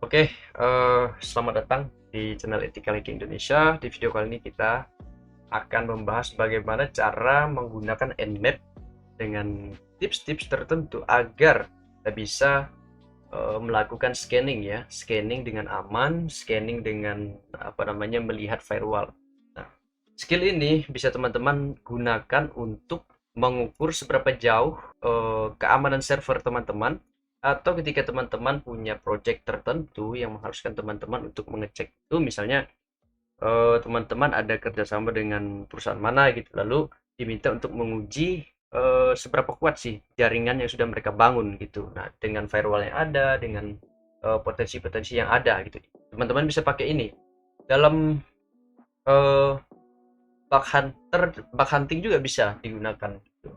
Oke, selamat datang di channel Ethical Hacking Indonesia. Di video kali ini kita akan membahas bagaimana cara menggunakan Nmap dengan tips-tips tertentu agar kita bisa melakukan scanning ya, scanning dengan aman, scanning dengan melihat firewall. Nah, skill ini bisa teman-teman gunakan untuk mengukur seberapa jauh keamanan server teman-teman, atau ketika teman-teman punya project tertentu yang mengharuskan teman-teman untuk mengecek itu, misalnya teman-teman ada kerjasama dengan perusahaan mana gitu, lalu diminta untuk menguji seberapa kuat sih jaringan yang sudah mereka bangun gitu. Nah, dengan firewall yang ada, dengan potensi-potensi yang ada gitu, teman-teman bisa pakai ini dalam eh, bug hunting juga bisa digunakan gitu,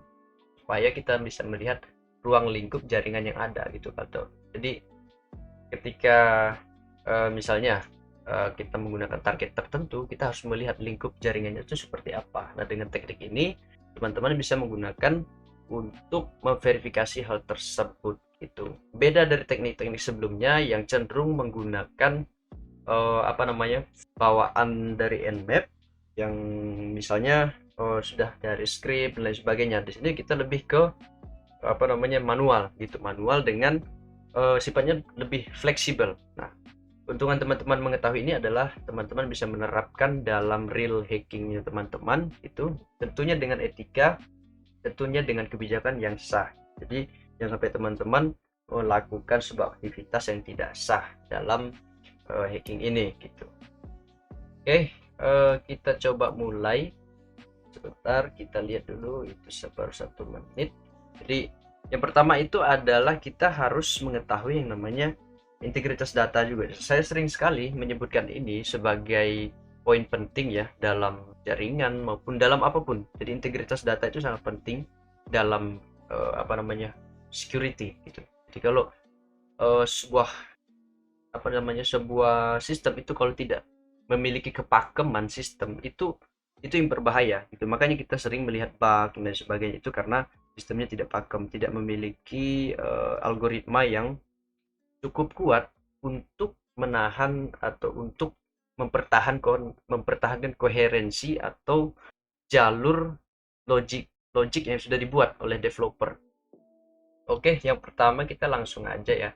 supaya kita bisa melihat ruang lingkup jaringan yang ada gitu, atau jadi ketika misalnya kita menggunakan target tertentu, kita harus melihat lingkup jaringannya itu seperti apa. Nah, dengan teknik ini teman-teman bisa menggunakan untuk memverifikasi hal tersebut. Itu beda dari teknik-teknik sebelumnya yang cenderung menggunakan bawaan dari Nmap yang misalnya sudah dari script dan lain sebagainya. Di sini kita lebih ke manual gitu, manual dengan sifatnya lebih fleksibel. Nah, keuntungan teman-teman mengetahui ini adalah teman-teman bisa menerapkan dalam real hackingnya teman-teman itu, tentunya dengan etika, tentunya dengan kebijakan yang sah. Jadi jangan sampai teman-teman melakukan sebuah aktivitas yang tidak sah dalam hacking ini gitu. Oke, kita coba mulai. Sebentar, kita lihat dulu itu baru 1 menit. Jadi yang pertama itu adalah kita harus mengetahui yang namanya integritas data juga. Saya sering sekali menyebutkan ini sebagai poin penting ya dalam jaringan maupun dalam apapun. Jadi integritas data itu sangat penting dalam security gitu. Jadi kalau sebuah sistem itu kalau tidak memiliki kepakeman sistem itu yang berbahaya gitu. Makanya kita sering melihat bug dan sebagainya itu karena sistemnya tidak pakem, tidak memiliki algoritma yang cukup kuat untuk menahan atau untuk mempertahankan koherensi atau jalur logik yang sudah dibuat oleh developer. Oke, yang pertama kita langsung aja ya.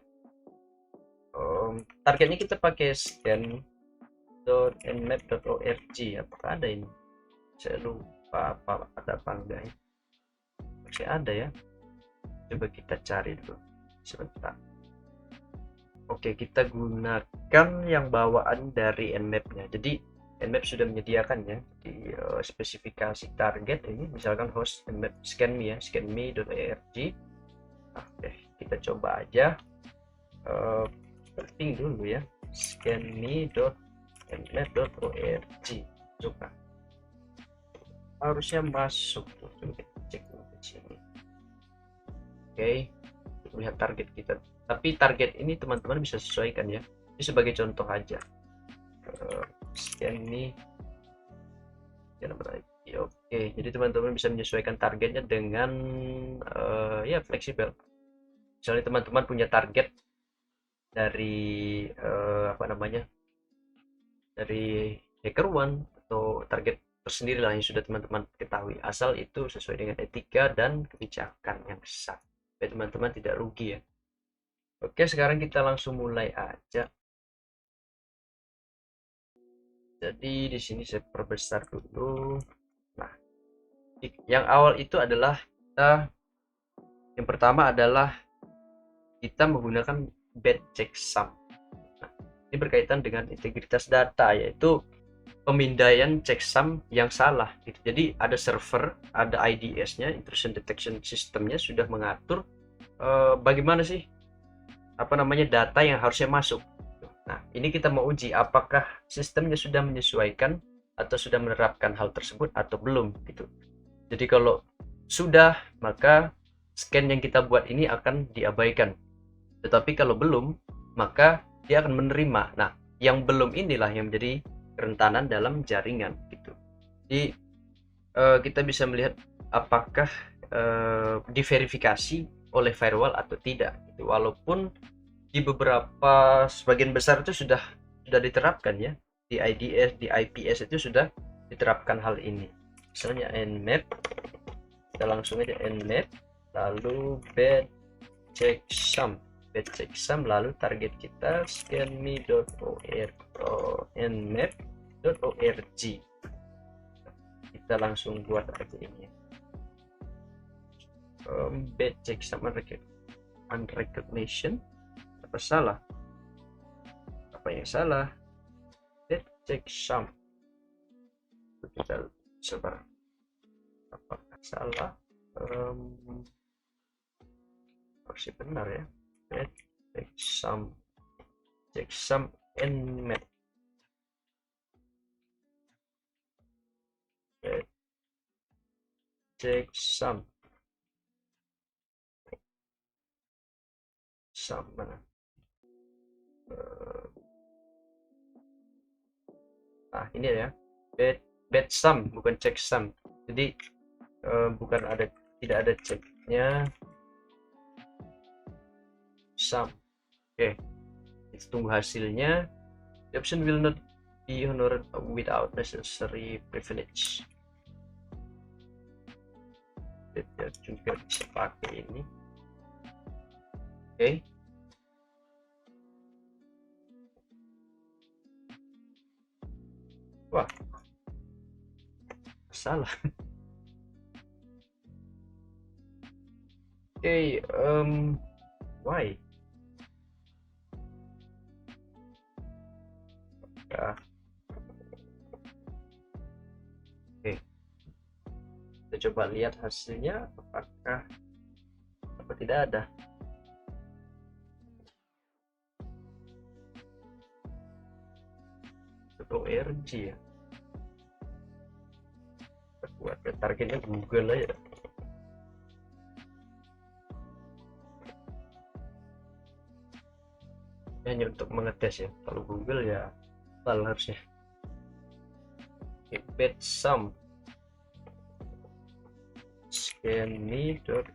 Targetnya kita pakai scan.nmap.org. Apakah ada ini? Saya lupa ada apa enggak ya. Masih ada ya. Coba kita cari dulu sebentar. Oke, kita gunakan yang bawaan dari Nmap-nya. Jadi Nmap sudah menyediakan ya di spesifikasi target ini, misalkan host Nmap scanme ya, scanme.org. Oke, kita coba aja searching dulu ya, scanme.nmap.org. Coba harusnya masuk tuh, coba kita cek di sini. Oke, lihat target kita, tapi target ini teman-teman bisa sesuaikan ya. Ini sebagai contoh aja, scanme. Oke, jadi teman-teman bisa menyesuaikan targetnya dengan ya fleksibel. Misalnya teman-teman punya target dari dari HackerOne, atau target tersendiri lah yang sudah teman-teman ketahui, asal itu sesuai dengan etika dan kebijakan yang sah, supaya teman-teman tidak rugi ya. Oke, sekarang kita langsung mulai aja. Jadi di sini saya perbesar dulu. Nah, yang awal itu adalah yang pertama adalah kita menggunakan bad checksum. Nah, ini berkaitan dengan integritas data, yaitu pemindaian checksum yang salah gitu. Jadi ada server, ada IDS-nya, intrusion detection systemnya sudah mengatur bagaimana sih data yang harusnya masuk. Nah, ini kita mau uji apakah sistemnya sudah menyesuaikan atau sudah menerapkan hal tersebut atau belum gitu. Jadi kalau sudah, maka scan yang kita buat ini akan diabaikan. Tetapi kalau belum, maka dia akan menerima. Nah, yang belum inilah yang menjadi kerentanan dalam jaringan gitu. Jadi kita bisa melihat apakah diverifikasi oleh firewall atau tidak gitu. Walaupun di beberapa sebagian besar itu sudah diterapkan ya, di IDS, di IPS itu sudah diterapkan hal ini. Misalnya nmap, kita langsung aja nmap, lalu bed checksum, lalu target kita scanme.nmap.org. Kita langsung buat aja ini, bed checksum unrecognition. Apa salah? Apa yang salah? Bed checksum, kita coba apakah salah. Masih benar ya. Bed checksum nmap, bed checksum mana? Nah ini ya, bed sum bukan checksum, jadi bukan ada, tidak ada ceknya, sum. Oke, kita tunggu hasilnya. The option will not be honored without necessary privilege. Kita juga bisa pakai ini. Oke. Wah, salah. Oke, why? Ya. Oke, kita coba lihat hasilnya, apakah apa tidak ada. .org ya, buat targetnya Google aja. Hanya untuk mengetes ya, kalau Google ya harusnya. Bed sum scanme.org,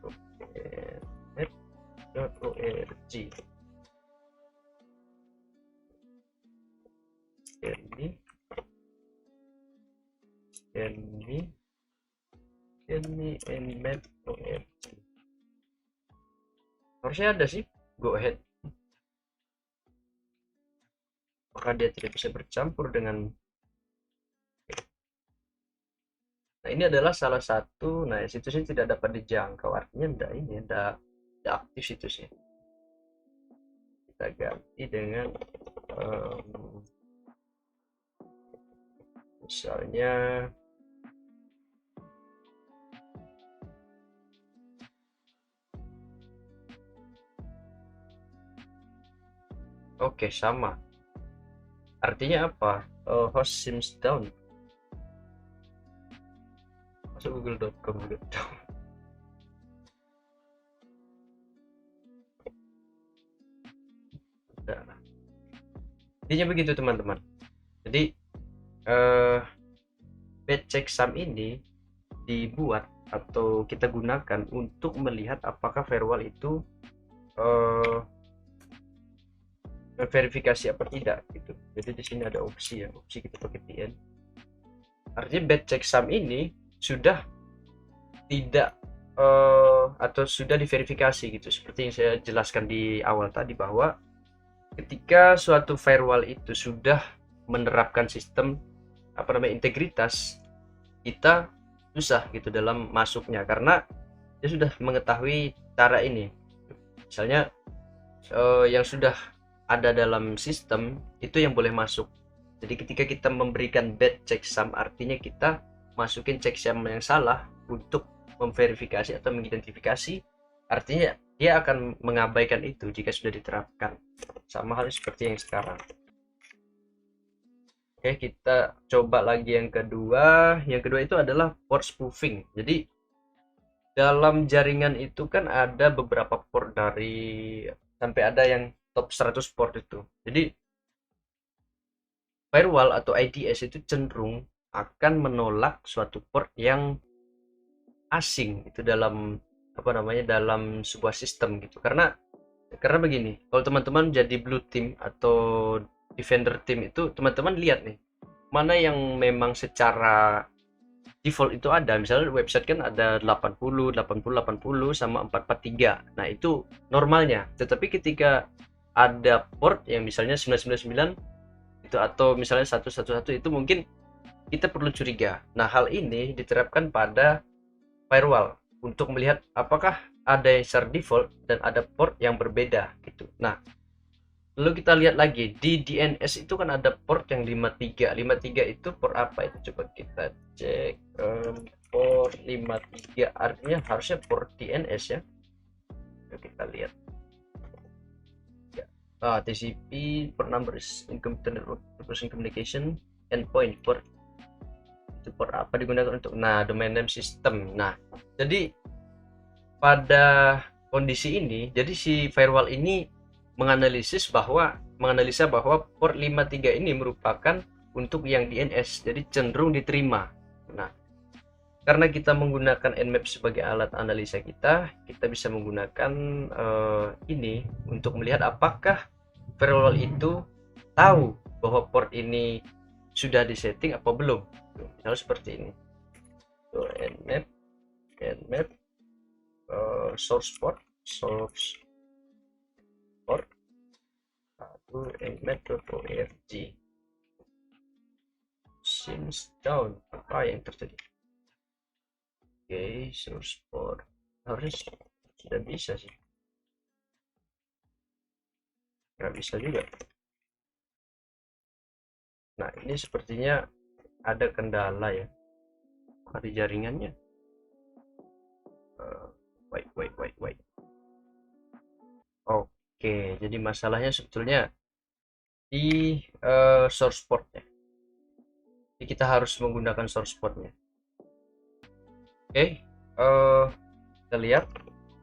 nmap.org. Harusnya ada sih, go ahead. Maka dia tidak bisa bercampur dengan. Nah ini adalah salah satu, nah situsnya tidak dapat dijangkau, artinya enggak, ini enggak aktif situsnya. Kita ganti dengan misalnya oke, sama. Artinya apa? Host seems down. Masuk google.com gitu. Nah, intinya begitu teman-teman. Jadi bed checksum ini dibuat atau kita gunakan untuk melihat apakah firewall itu verifikasi apa tidak gitu. Jadi di sini ada opsi ya, opsi kita pakai VN. Artinya bed checksum ini sudah tidak atau sudah diverifikasi gitu, seperti yang saya jelaskan di awal tadi, bahwa ketika suatu firewall itu sudah menerapkan sistem integritas, kita susah gitu dalam masuknya karena dia sudah mengetahui cara ini. Misalnya yang sudah ada dalam sistem itu yang boleh masuk. Jadi ketika kita memberikan bad checksum, artinya kita masukin checksum yang salah untuk memverifikasi atau mengidentifikasi, artinya dia akan mengabaikan itu jika sudah diterapkan. Sama halnya seperti yang sekarang. Oke, kita coba lagi yang kedua. Yang kedua itu adalah port spoofing. Jadi dalam jaringan itu kan ada beberapa port, dari sampai ada yang top 100 port itu. Jadi firewall atau IDS itu cenderung akan menolak suatu port yang asing itu dalam dalam sebuah sistem gitu. Karena Karena begini, kalau teman-teman jadi blue team atau defender team itu, teman-teman lihat nih mana yang memang secara default itu ada. Misalnya website kan ada 80 80 80 sama 443. Nah itu normalnya. Tetapi ketika ada port yang misalnya 999 itu, atau misalnya 111, itu mungkin kita perlu curiga. Nah hal ini diterapkan pada firewall untuk melihat apakah ada yang secara default dan ada port yang berbeda gitu. Nah lalu kita lihat lagi di DNS itu kan ada port yang 53. 53 itu port apa itu, coba kita cek. Port 53 artinya harusnya port DNS ya. Yuk kita lihat ya. TCP port number is communication endpoint port, itu port apa digunakan untuk domain name system. Nah jadi pada kondisi ini, jadi si firewall ini menganalisa bahwa port 53 ini merupakan untuk yang DNS, jadi cenderung diterima. Nah karena kita menggunakan Nmap sebagai alat analisa, kita bisa menggunakan ini untuk melihat apakah firewall itu tahu bahwa port ini sudah disetting apa belum. Misalnya seperti ini, Nmap source port nmap.org seems down. Apa yang terjadi? Oke, source port harus sudah bisa sih, nggak bisa juga. Nah ini sepertinya ada kendala ya di jaringannya. Wait. Oke, jadi masalahnya sebetulnya di source portnya. Jadi kita harus menggunakan source portnya. Oke, kita lihat.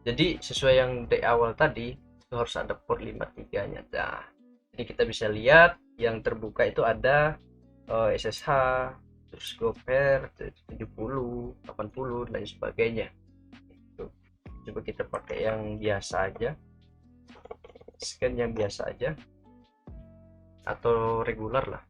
Jadi sesuai yang di awal tadi itu harus ada port 53 nya. Nah, jadi kita bisa lihat yang terbuka itu ada SSH, terus GoPair 70, 80 dan lain sebagainya. Coba kita pakai yang biasa aja, scan yang biasa aja atau regular lah.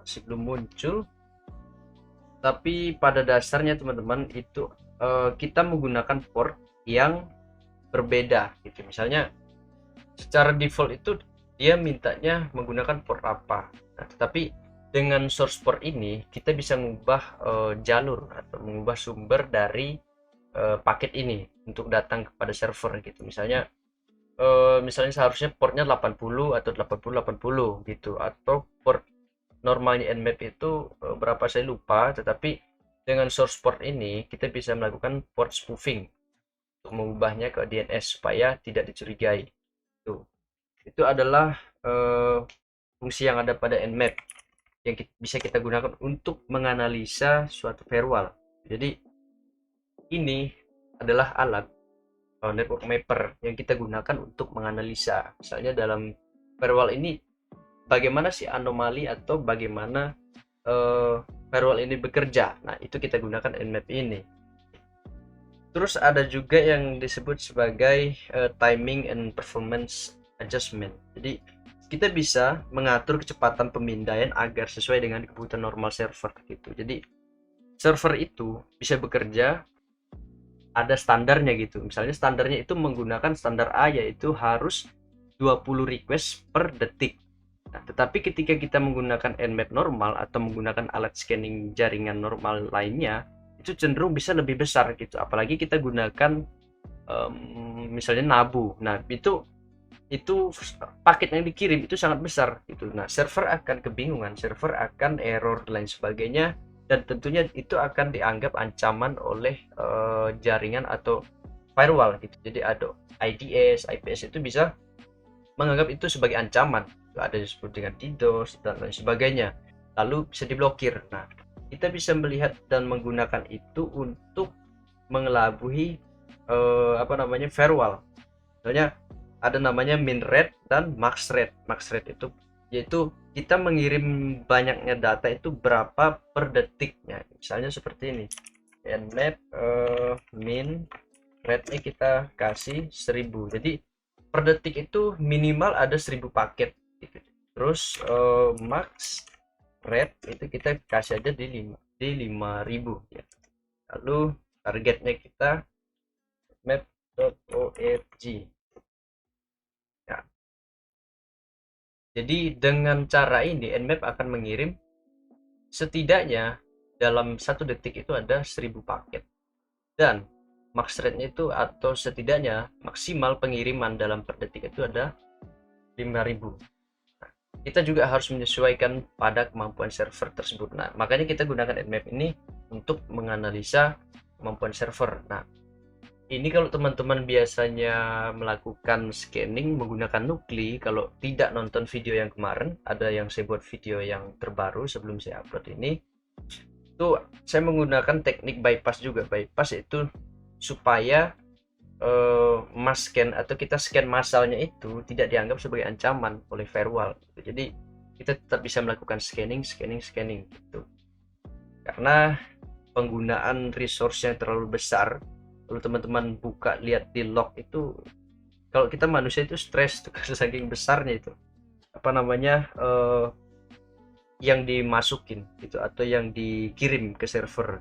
Masih belum muncul, tapi pada dasarnya teman-teman itu kita menggunakan port yang berbeda gitu. Misalnya secara default itu dia mintanya menggunakan port apa. Nah, tetapi dengan source port ini kita bisa mengubah jalur atau mengubah sumber dari paket ini untuk datang kepada server gitu. Misalnya seharusnya portnya 80 atau 80 gitu, atau port normalnya Nmap itu berapa saya lupa. Tetapi dengan source port ini kita bisa melakukan port spoofing untuk mengubahnya ke DNS supaya tidak dicurigai. Itu adalah fungsi yang ada pada Nmap yang bisa kita gunakan untuk menganalisa suatu firewall. Jadi ini adalah alat network mapper yang kita gunakan untuk menganalisa. Misalnya dalam firewall ini bagaimana sih anomali atau bagaimana firewall ini bekerja. Nah itu kita gunakan Nmap ini. Terus ada juga yang disebut sebagai timing and performance adjustment. Jadi kita bisa mengatur kecepatan pemindaian agar sesuai dengan kebutuhan normal server gitu. Jadi server itu bisa bekerja, ada standarnya gitu. Misalnya standarnya itu menggunakan standar A, yaitu harus 20 request per detik. Nah, tetapi ketika kita menggunakan Nmap normal atau menggunakan alat scanning jaringan normal lainnya, itu cenderung bisa lebih besar gitu. Apalagi kita gunakan misalnya NABU. Nah itu paket yang dikirim itu sangat besar gitu. Nah server akan kebingungan, server akan error dan lain sebagainya, dan tentunya itu akan dianggap ancaman oleh jaringan atau firewall gitu. Jadi ada IDS, IPS itu bisa menganggap itu sebagai ancaman. Ada yang disebut dengan DDoS dan lain sebagainya, lalu bisa diblokir. Nah kita bisa melihat dan menggunakan itu untuk mengelabui firewall. Misalnya ada namanya min rate dan max rate. Max rate itu yaitu kita mengirim banyaknya data itu berapa per detiknya. Misalnya seperti ini, nmap min rate-nya kita kasih 1000, jadi per detik itu minimal ada 1000 paket gitu. Terus max rate itu kita kasih aja di 5000 ya. Lalu targetnya kita map.org ya. Jadi dengan cara ini nmap akan mengirim setidaknya dalam 1 detik itu ada 1000 paket, dan max rate-nya itu atau setidaknya maksimal pengiriman dalam per detik itu ada 5000. Kita juga harus menyesuaikan pada kemampuan server tersebut. Nah, makanya kita gunakan nmap ini untuk menganalisa kemampuan server. Nah, ini kalau teman-teman biasanya melakukan scanning menggunakan Nukli, kalau tidak nonton video yang kemarin, ada yang saya buat video yang terbaru sebelum saya upload ini, itu saya menggunakan teknik bypass juga. Bypass itu supaya mass scan atau kita scan masalnya itu tidak dianggap sebagai ancaman oleh firewall. Jadi kita tetap bisa melakukan scanning gitu. Karena penggunaan resource yang terlalu besar, kalau teman-teman buka lihat di log itu, kalau kita manusia itu stres tuh karena saking besarnya itu apa namanya yang dimasukin gitu atau yang dikirim ke server,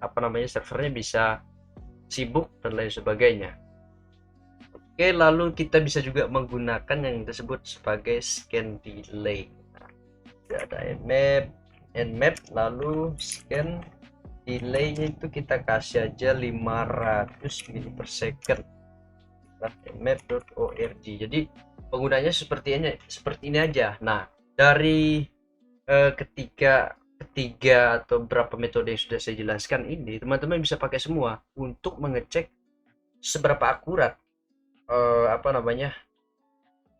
apa namanya servernya bisa sibuk dan lain sebagainya. Oke, lalu kita bisa juga menggunakan yang disebut sebagai scan delay. Nah, ada nmap lalu scan delay-nya itu kita kasih aja 500 mili per second. Map.org. Jadi penggunanya seperti ini aja. Nah, dari ketiga atau berapa metode yang sudah saya jelaskan ini, teman-teman bisa pakai semua untuk mengecek seberapa akurat apa namanya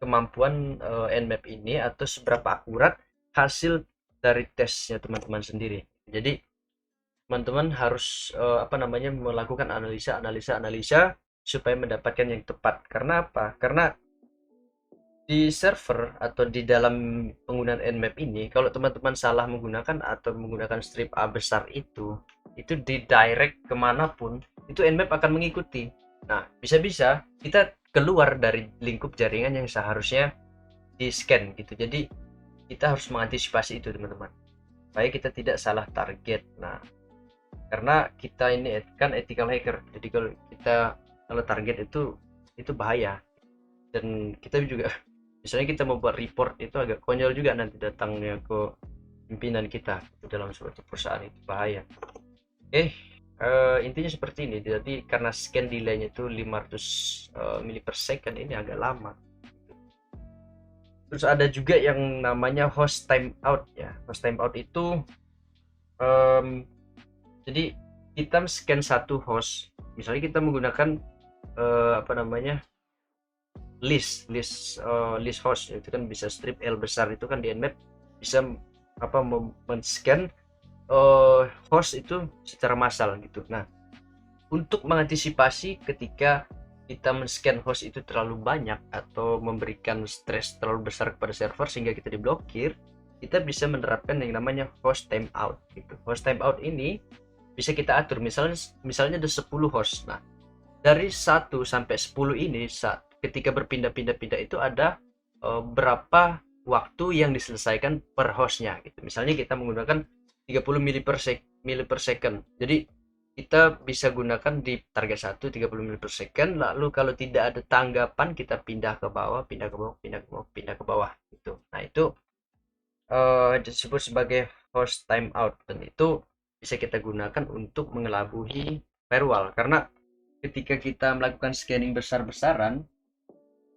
kemampuan nmap ini atau seberapa akurat hasil dari tesnya teman-teman sendiri. Jadi teman-teman harus apa namanya melakukan analisa supaya mendapatkan yang tepat. Karena apa? Karena di server atau di dalam penggunaan nmap ini, kalau teman-teman salah menggunakan atau menggunakan strip A besar itu di direct kemanapun, itu nmap akan mengikuti. Nah, bisa-bisa kita keluar dari lingkup jaringan yang seharusnya di scan gitu. Jadi kita harus mengantisipasi itu teman-teman, supaya kita tidak salah target. Nah, karena kita ini kan ethical hacker, jadi kalau target itu bahaya, dan kita juga misalnya kita mau buat report itu agak konyol juga nanti datangnya ke pimpinan kita itu dalam suatu perusahaan, itu bahaya. Intinya seperti ini. Jadi karena scan delay-nya itu 500 mili per second, ini agak lama. Terus ada juga yang namanya host timeout ya. Host timeout itu jadi kita scan satu host, misalnya kita menggunakan apa namanya list host, itu kan bisa strip L besar, itu kan di nmap bisa apa men-scan host itu secara massal gitu. Nah, untuk mengantisipasi ketika kita men-scan host itu terlalu banyak atau memberikan stres terlalu besar kepada server sehingga kita diblokir, kita bisa menerapkan yang namanya host timeout gitu. Host timeout ini bisa kita atur, misalnya ada 10 host. Nah, dari 1 sampai 10 ini ketika berpindah-pindah itu ada berapa waktu yang diselesaikan per hostnya gitu. Misalnya kita menggunakan 30 mili per second, jadi kita bisa gunakan di target 1 30 mili per second. Lalu kalau tidak ada tanggapan, kita pindah ke bawah gitu. Nah, itu disebut sebagai host timeout, dan itu bisa kita gunakan untuk mengelabui firewall. Karena ketika kita melakukan scanning besar-besaran,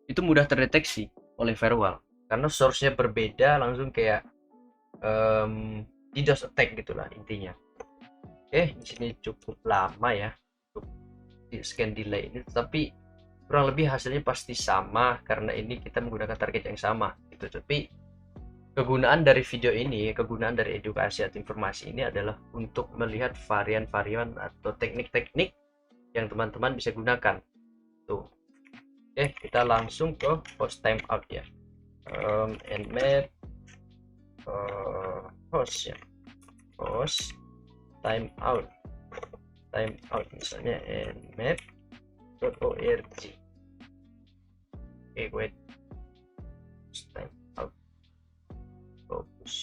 itu mudah terdeteksi oleh firewall karena source-nya berbeda, langsung kayak DDoS attack gitulah intinya. Di sini cukup lama ya untuk di scan delay ini, tapi kurang lebih hasilnya pasti sama karena ini kita menggunakan target yang sama gitu. Tapi kegunaan dari video ini, kegunaan dari edukasi atau informasi ini adalah untuk melihat varian-varian atau teknik-teknik yang teman-teman bisa gunakan tuh. Kita langsung ke host timeout ya. nmap host ya, host timeout misalnya nmap.org. Oke, wait, timeout fokus.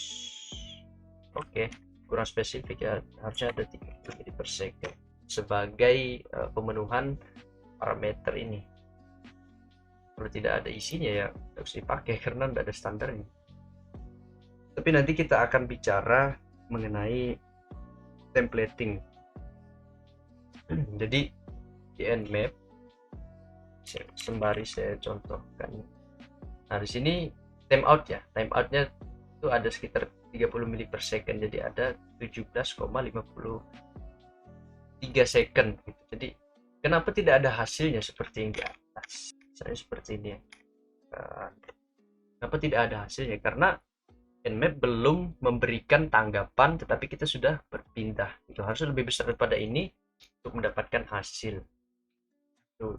Oke, kurang spesifik ya, harusnya ada 30 menit per second sebagai pemenuhan parameter ini. Kalau tidak ada isinya ya harus dipakai karena tidak ada standarnya. Tapi nanti kita akan bicara mengenai templating. Jadi di nmap sembari saya contohkan. Nah, di sini timeout ya, timeoutnya itu ada sekitar 30 menit per second, jadi ada 17,53 second gitu. Jadi kenapa tidak ada hasilnya seperti yang di atas, misalnya seperti ini ya. Kenapa tidak ada hasilnya? Karena nmap belum memberikan tanggapan, tetapi kita sudah berpindah. Itu harusnya lebih besar daripada ini untuk mendapatkan hasil. Tuh,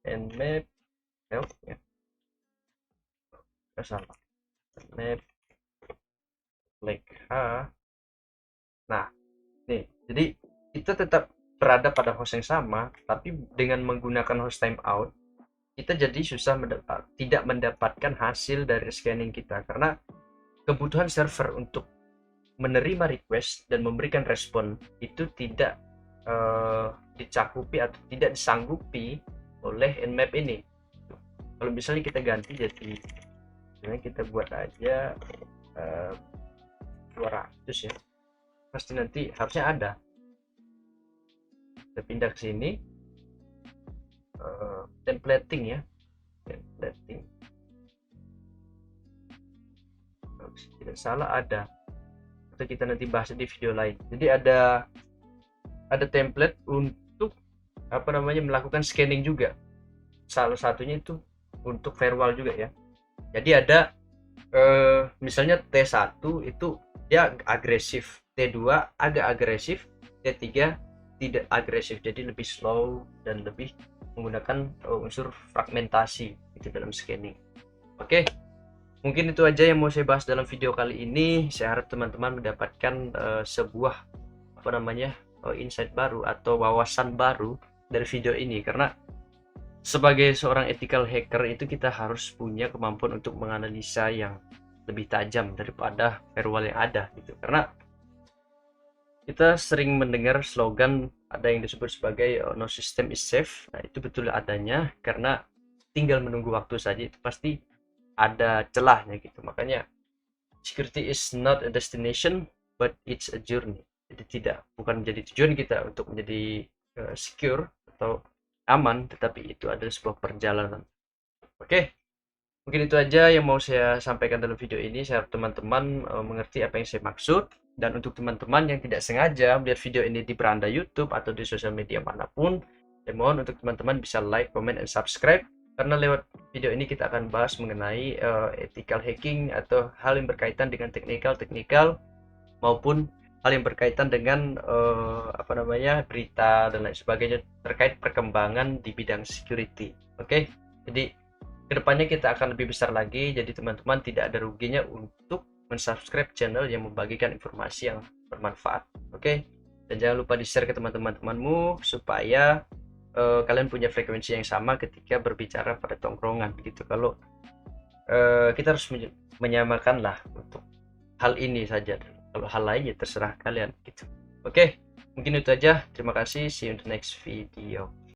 nmap help ya, salah, nmap flag h. Nah, nih, jadi kita tetap berada pada host yang sama, tapi dengan menggunakan host timeout kita jadi tidak mendapatkan hasil dari scanning kita, karena kebutuhan server untuk menerima request dan memberikan respon itu tidak dicakupi atau tidak disanggupi oleh nmap ini. Kalau misalnya kita ganti, jadi misalnya kita buat aja 200 ya, pasti nanti harusnya ada. Kita pindah ke sini, templating ya, templating, kalau tidak salah ada, atau kita nanti bahas di video lain. Jadi ada template untuk melakukan scanning juga. Salah satunya itu untuk firewall juga ya. Jadi ada misalnya T1 itu dia agresif, T2 agak agresif, T3 tidak agresif, jadi lebih slow dan lebih menggunakan unsur fragmentasi itu dalam scanning. Oke, mungkin itu aja yang mau saya bahas dalam video kali ini. Saya harap teman-teman mendapatkan sebuah insight baru atau wawasan baru dari video ini, karena sebagai seorang ethical hacker itu kita harus punya kemampuan untuk menganalisa yang lebih tajam daripada firewall yang ada gitu. Karena kita sering mendengar slogan ada yang disebut sebagai no system is safe. Nah, itu betul adanya, karena tinggal menunggu waktu saja itu pasti ada celahnya gitu. Makanya security is not a destination but it's a journey. Jadi bukan menjadi tujuan kita untuk menjadi secure atau aman, tetapi itu adalah sebuah perjalanan. Oke, mungkin itu aja yang mau saya sampaikan dalam video ini. Saya harap teman-teman mengerti apa yang saya maksud. Dan untuk teman-teman yang tidak sengaja melihat video ini di beranda YouTube atau di sosial media manapun, saya mohon untuk teman-teman bisa like, comment, dan subscribe, karena lewat video ini kita akan bahas mengenai ethical hacking atau hal yang berkaitan dengan teknikal maupun hal yang berkaitan dengan berita dan lain sebagainya terkait perkembangan di bidang security. Oke, jadi kedepannya kita akan lebih besar lagi, jadi teman-teman tidak ada ruginya untuk mensubscribe channel yang membagikan informasi yang bermanfaat. Oke, dan jangan lupa di share ke teman-temanmu supaya kalian punya frekuensi yang sama ketika berbicara pada tongkrongan gitu. Kalau kita harus menyamakan lah untuk hal ini saja, kalau hal lainnya terserah kalian gitu. Oke, mungkin itu aja, terima kasih, see you in the next video.